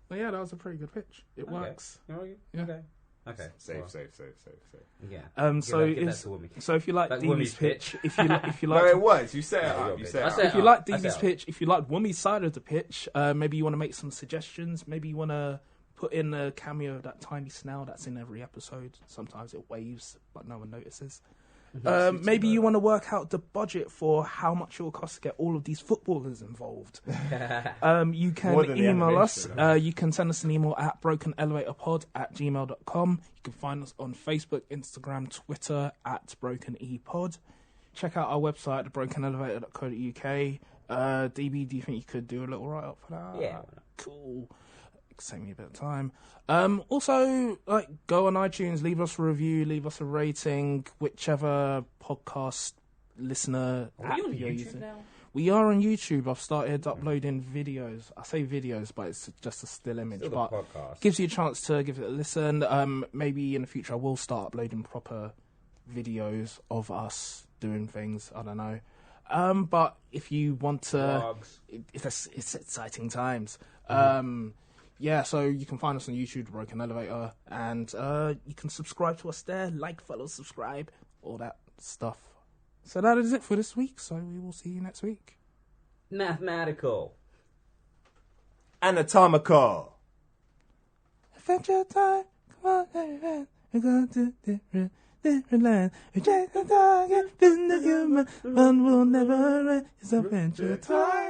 Well, yeah, that was a pretty good pitch. It works. Yeah. Okay. Safe. Yeah. So if you like Deeby's pitch, if you like, no, it was. You set it up. If you like Deeby's pitch, if you like Wummy's side of the pitch, maybe you want to make some suggestions. Maybe you want to put in a cameo of that tiny snail that's in every episode. Sometimes it waves, but no one notices. Maybe you want to work out the budget for how much it will cost to get all of these footballers involved. You can email us. You can send us an email at brokenelevatorpod@gmail.com. You can find us on Facebook, Instagram, Twitter at brokenepod. Check out our website, thebrokenelevator.co.uk. DB, do you think you could do a little write-up for that? Yeah. Cool. save me a bit of time. Also, like, go on iTunes, leave us a review, leave us a rating, whichever podcast listener app you're using. Now? We are on YouTube. I've started uploading videos. I say videos, but it's just a still image. Still but podcast. Gives you a chance to give it a listen. Maybe in the future I will start uploading proper videos of us doing things. I don't know. But if you want to, it's exciting times. Yeah, so you can find us on YouTube, Broken Elevator, and you can subscribe to us there, like, follow, subscribe, all that stuff. So that is it for this week, so we will see you next week. Mathematical. Anatomical. Adventure time, come on, everyone. We're going to different lands. We chase the target, build the human, fun will never end. It's adventure time.